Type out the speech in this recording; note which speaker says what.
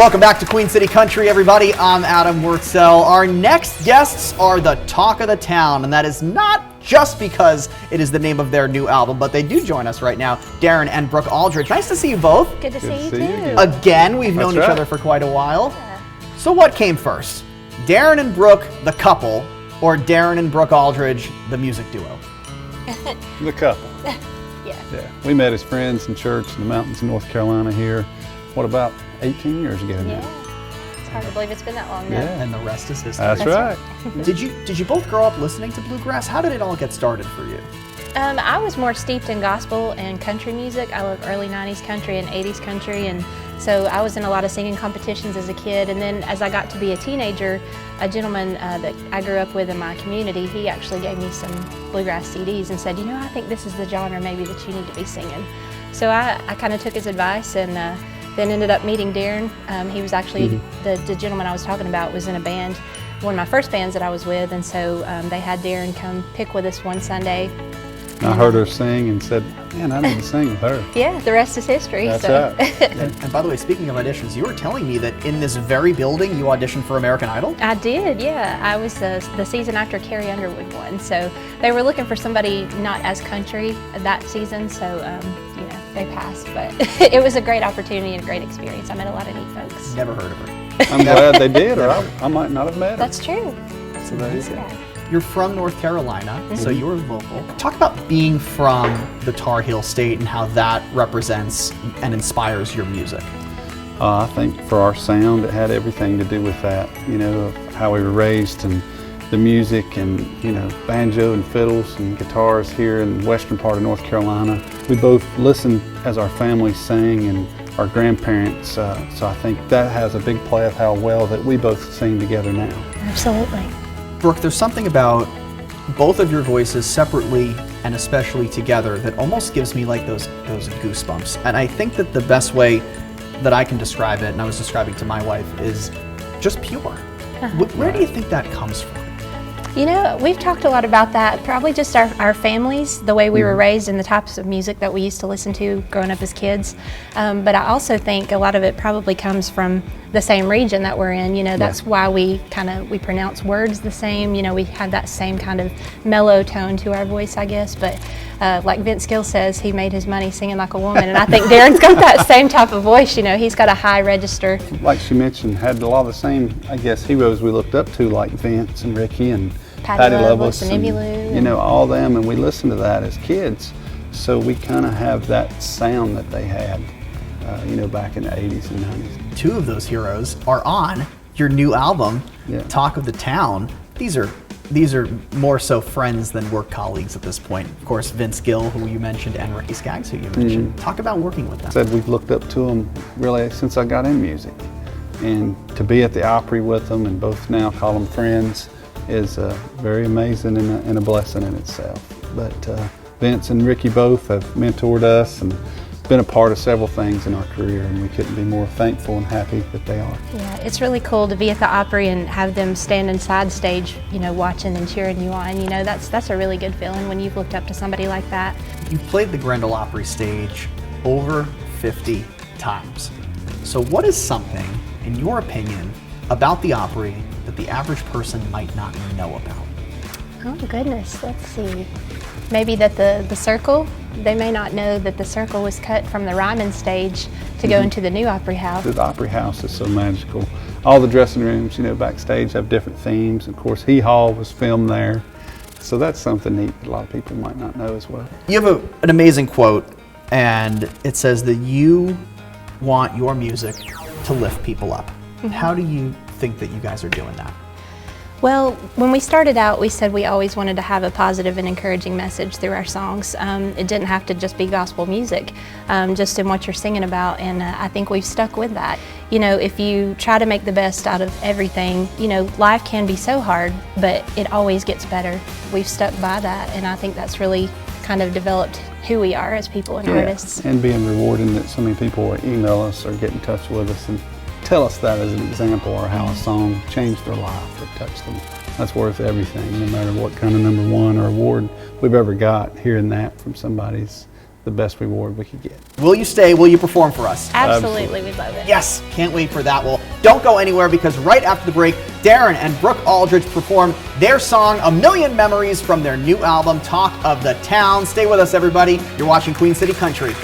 Speaker 1: Welcome back to Queen City Country, everybody. I'm Adam Wurtzel. Our next guests are the talk of the town, and that is not just because it is the name of their new album, but they do join us right now, Darin and Brooke Aldridge. Nice to see you both.
Speaker 2: Good to see you too.
Speaker 1: Again, we've known each other for quite a while.
Speaker 2: Yeah.
Speaker 1: So what came first? Darin and Brooke, the couple, or Darin and Brooke Aldridge, the music duo?
Speaker 3: The couple.
Speaker 2: Yeah.
Speaker 3: We met as friends in church in the mountains of North Carolina here, what, about 18 years ago now?
Speaker 2: Yeah. It's hard to believe it's been that long now.
Speaker 3: Yeah.
Speaker 1: And the rest is history.
Speaker 3: That's right.
Speaker 1: Did you both grow up listening to bluegrass? How did it all get started for you?
Speaker 2: I was more steeped in gospel and country music. I love early 90s country and 80s country, and so I was in a lot of singing competitions as a kid. And then as I got to be a teenager, a gentleman that I grew up with in my community, he actually gave me some bluegrass CDs and said, you know, I think this is the genre maybe that you need to be singing. So I kind of took his advice and then ended up meeting Darin. He was actually, the gentleman I was talking about was in a band, one of my first bands that I was with, and so they had Darin come pick with us one Sunday.
Speaker 3: I heard her sing and said, man, I need to sing with her.
Speaker 2: Yeah, the rest is history.
Speaker 3: That's
Speaker 2: so.
Speaker 3: right.
Speaker 1: And by the way, speaking of auditions, you were telling me that in this very building you auditioned for American Idol?
Speaker 2: I did, yeah. I was the season after Carrie Underwood won, so they were looking for somebody not as country that season, so you know, they passed. But it was a great opportunity and a great experience. I met a lot of neat folks.
Speaker 1: Never heard of her.
Speaker 3: I'm glad they did, or I might not have met her.
Speaker 2: That's true.
Speaker 1: So there you go.
Speaker 2: Yeah.
Speaker 1: You're from North Carolina, so you were local. Talk about being from the Tar Heel State and how that represents and inspires your music.
Speaker 3: I think for our sound, it had everything to do with that, you know, how we were raised and the music and, you know, banjo and fiddles and guitars here in the western part of North Carolina. We both listened as our family sang and our grandparents, so I think that has a big play of how well that we both sing together now.
Speaker 2: Absolutely.
Speaker 1: Brooke, there's something about both of your voices separately and especially together that almost gives me like those goosebumps. And I think that the best way that I can describe it, and I was describing to my wife, is just pure. Where do you think that comes from?
Speaker 2: You know, we've talked a lot about that, probably just our families, the way we were raised and the types of music that we used to listen to growing up as kids. But I also think a lot of it probably comes from the same region that we're in. You know, that's why we pronounce words the same. You know, we have that same kind of mellow tone to our voice, I guess. But like Vince Gill says, he made his money singing like a woman. And I think Darin's got that same type of voice. You know, he's got a high register.
Speaker 3: Like she mentioned, had a lot of the same, I guess, heroes we looked up to, like Vince and Ricky and Patty Loveless
Speaker 2: and Emmylou.
Speaker 3: You know, all them, and we listened to that as kids. So we kind of have that sound that they had, you know, back in the 80s and 90s.
Speaker 1: Two of those heroes are on your new album, Talk of the Town. These are more so friends than work colleagues at this point. Of course, Vince Gill, who you mentioned, and Ricky Skaggs, who you mentioned. Talk about working with them.
Speaker 3: I said we've looked up to them really since I got in music. And to be at the Opry with them and both now call them friends is very amazing and a blessing in itself. But Vince and Ricky both have mentored us and been a part of several things in our career, and we couldn't be more thankful and happy that they are.
Speaker 2: Yeah, it's really cool to be at the Opry and have them stand inside stage, you know, watching and cheering you on. You know, that's a really good feeling when you've looked up to somebody like that.
Speaker 1: You've played the Grendel Opry stage over 50 times. So what is something, in your opinion, about the Opry that the average person might not know about?
Speaker 2: Oh goodness, let's see. Maybe that the circle, they may not know that the circle was cut from the Ryman stage to go into the new Opry House.
Speaker 3: The Opry House is so magical. All the dressing rooms, you know, backstage have different themes. Of course, Hee Haw was filmed there. So that's something neat that a lot of people might not know as well.
Speaker 1: You have an amazing quote, and it says that you want your music to lift people up. How do you think that you guys are doing that?
Speaker 2: Well, when we started out, we said we always wanted to have a positive and encouraging message through our songs. It didn't have to just be gospel music, just in what you're singing about, and I think we've stuck with that. You know, if you try to make the best out of everything, you know, life can be so hard, but it always gets better. We've stuck by that, and I think that's really kind of developed who we are as people and artists.
Speaker 3: And being rewarding that so many people will email us or get in touch with us and tell us that as an example, or how a song changed their life or touched them. That's worth everything, no matter what kind of #1 or award we've ever got. Hearing that from somebody's the best reward we could get.
Speaker 1: Will you stay? Will you perform for us?
Speaker 2: Absolutely, we'd love it.
Speaker 1: Yes, can't wait for that. Well, don't go anywhere because right after the break, Darin and Brooke Aldridge perform their song, A Million Memories, from their new album, Talk of the Town. Stay with us, everybody. You're watching Queen City Country.